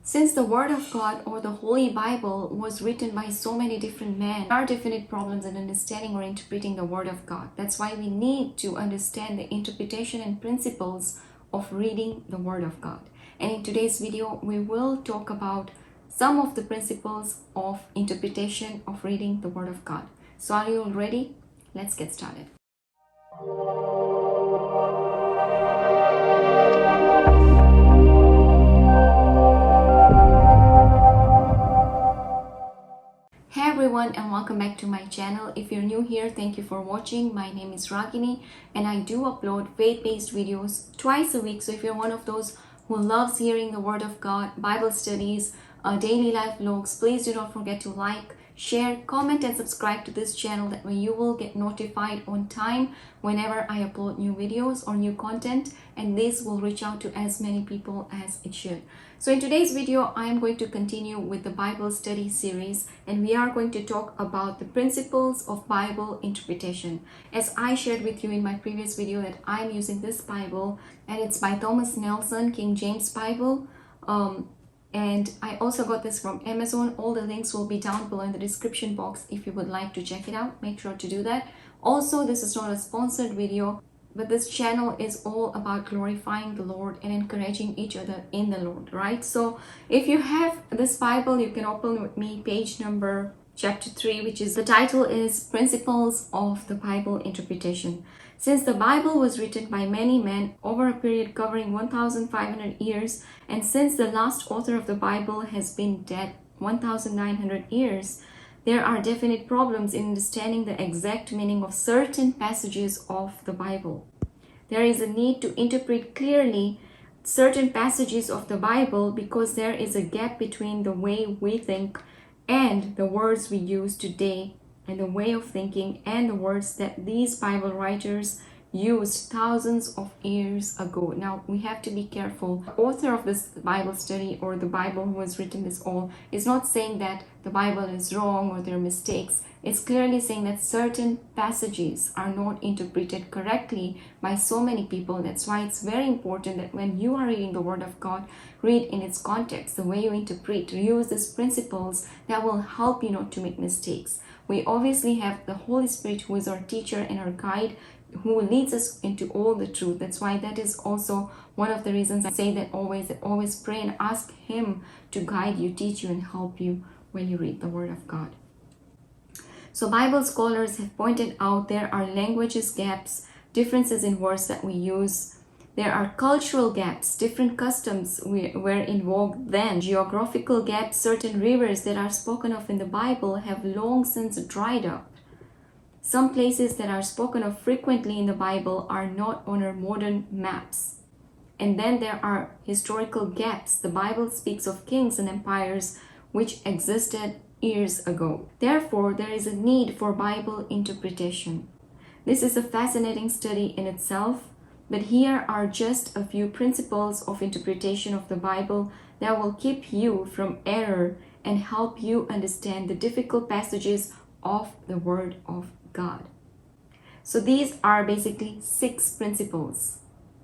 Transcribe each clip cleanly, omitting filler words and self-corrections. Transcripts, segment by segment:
Since the Word of God or the Holy Bible was written by so many different men, there are definite problems in understanding or interpreting the Word of God. That's why we need to understand the interpretation and principles of reading the Word of God. And in today's video, we will talk about some of the principles of interpretation of reading the Word of God. So are you all ready? Let's get started. Hey everyone, and welcome back to my channel. If you're new here, thank you for watching. My name is Ragini and I do upload faith-based videos twice a week. So if you're one of those who loves hearing the Word of God, Bible studies, daily life vlogs, please do not forget to like, share, comment and subscribe to this channel. That way you will get notified on time whenever I upload new videos or new content, and this will reach out to as many people as it should. So in today's video, I am going to continue with the Bible study series, and we are going to talk about the principles of Bible interpretation. As I shared with you in my previous video that I'm using this Bible, and it's by Thomas Nelson, King James Bible. And I also got this from Amazon. All the links will be down below in the description box if you would like to check it out. Make sure to do that. Also, this is not a sponsored video, but this channel is all about glorifying the Lord and encouraging each other in the Lord, right? So if you have this Bible, you can open with me page number chapter 3, which is the title is Principles of the Bible Interpretation. Since the Bible was written by many men over a period covering 1,500 years, and since the last author of the Bible has been dead 1,900 years, there are definite problems in understanding the exact meaning of certain passages of the Bible. There is a need to interpret clearly certain passages of the Bible because there is a gap between the way we think and the words we use today, and the way of thinking and the words that these Bible writers used thousands of years ago. Now we have to be careful. The author of this Bible study or the Bible who has written this all is not saying that the Bible is wrong or there are mistakes. It's clearly saying that certain passages are not interpreted correctly by so many people. That's why it's very important that when you are reading the Word of God, read in its context, the way you interpret, use these principles that will help you not to make mistakes. We obviously have the Holy Spirit who is our teacher and our guide, who leads us into all the truth. That's why that is also one of the reasons I say that always pray and ask Him to guide you, teach you and help you when you read the Word of God. So Bible scholars have pointed out there are languages gaps, differences in words that we use. There are cultural gaps, different customs were in vogue then. Geographical gaps, certain rivers that are spoken of in the Bible have long since dried up. Some places that are spoken of frequently in the Bible are not on our modern maps. And then there are historical gaps. The Bible speaks of kings and empires which existed years ago. Therefore, there is a need for Bible interpretation. This is a fascinating study in itself, but here are just a few principles of interpretation of the Bible that will keep you from error and help you understand the difficult passages of the Word of God. So these are basically 6 principles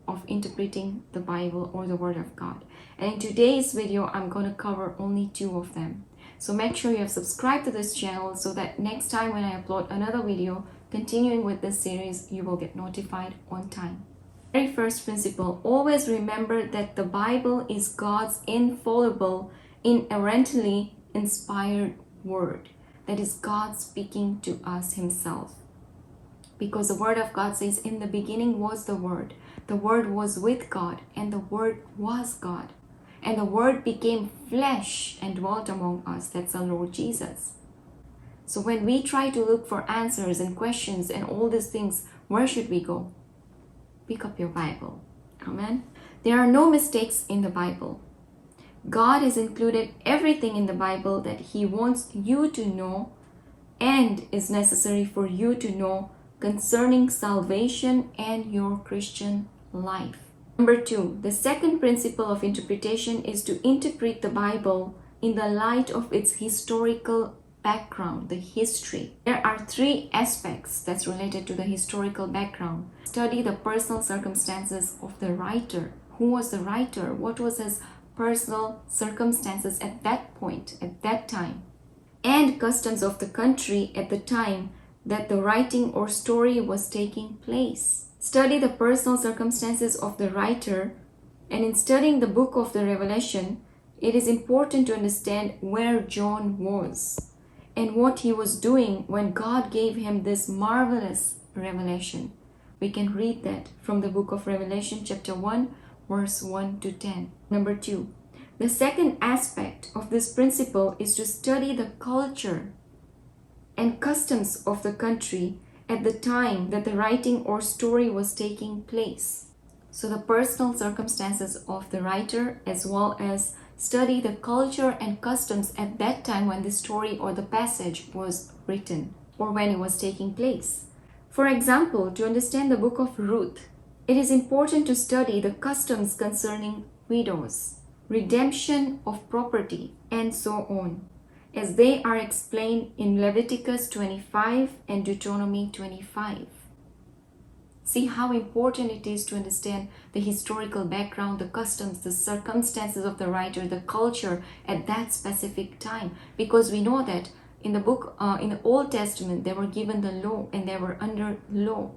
of interpreting the Bible or the Word of God. And in today's video, I'm going to cover only 2 of them. So make sure you have subscribed to this channel so that next time when I upload another video continuing with this series, you will get notified on time. Very first principle, always remember that the Bible is God's infallible, inerrantly inspired word. That is God speaking to us Himself. Because the Word of God says, in the beginning was the Word was with God, and the Word was God. And the Word became flesh and dwelt among us. That's our Lord Jesus. So when we try to look for answers and questions and all these things, where should we go? Pick up your Bible. Amen. There are no mistakes in the Bible. God has included everything in the Bible that He wants you to know and is necessary for you to know concerning salvation and your Christian life. Number 2, the second principle of interpretation is to interpret the Bible in the light of its historical background, the history. There are 3 aspects that's related to the historical background. Study the personal circumstances of the writer. Who was the writer? What was his personal circumstances at that point, at that time, and customs of the country at the time that the writing or story was taking place. Study the personal circumstances of the writer, and in studying the book of the Revelation, it is important to understand where John was and what he was doing when God gave him this marvelous revelation. We can read that from the book of Revelation chapter 1 verse 1 to 10. Number 2. The second aspect of this principle is to study the culture and customs of the country at the time that the writing or story was taking place. So the personal circumstances of the writer, as well as study the culture and customs at that time when the story or the passage was written or when it was taking place. For example, to understand the book of Ruth, it is important to study the customs concerning widows, redemption of property, and so on, as they are explained in Leviticus 25 and Deuteronomy 25. See how important it is to understand the historical background, the customs, the circumstances of the writer, the culture at that specific time. Because we know that in the book, in the Old Testament, they were given the law and they were under law.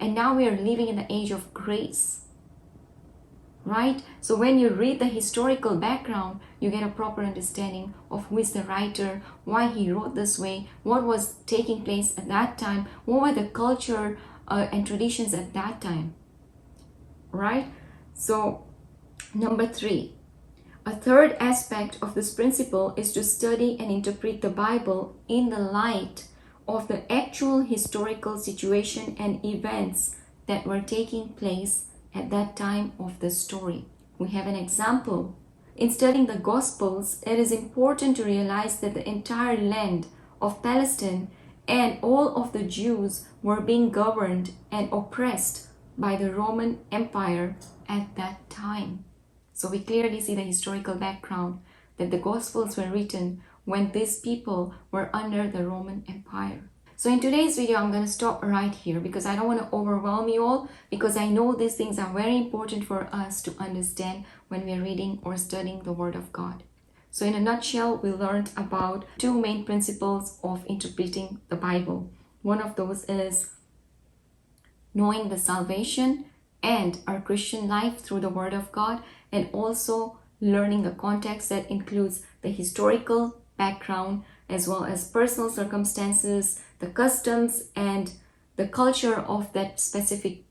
And now we are living in the age of grace. Right? So when you read the historical background, you get a proper understanding of who is the writer, why he wrote this way, what was taking place at that time, what were the culture and traditions at that time. Right? So number 3, a third aspect of this principle is to study and interpret the Bible in the light of the actual historical situation and events that were taking place at that time of the story. We have an example. In studying the Gospels, it is important to realize that the entire land of Palestine and all of the Jews were being governed and oppressed by the Roman Empire at that time. So we clearly see the historical background that the Gospels were written when these people were under the Roman Empire. So in today's video, I'm going to stop right here because I don't want to overwhelm you all, because I know these things are very important for us to understand when we're reading or studying the Word of God. So in a nutshell, we learned about 2 main principles of interpreting the Bible. One of those is knowing the salvation and our Christian life through the Word of God, and also learning the context that includes the historical background as well as personal circumstances, the customs and the culture of that specific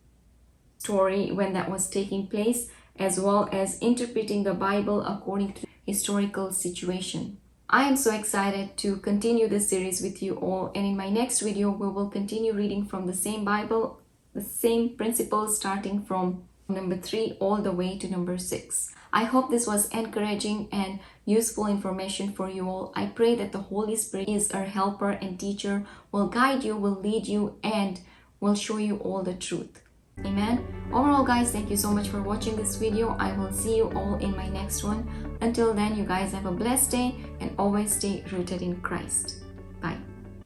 story when that was taking place, as well as interpreting the Bible according to historical situation. I am so excited to continue this series with you all, and in my next video we will continue reading from the same Bible, the same principles, starting from number 3 all the way to number 6. I hope this was encouraging and useful information for you all. I pray that the Holy Spirit is our helper and teacher, will guide you, will lead you, and will show you all the truth. Amen. Overall, guys, thank you so much for watching this video. I will see you all in my next one. Until then, you guys have a blessed day and always stay rooted in Christ. Bye.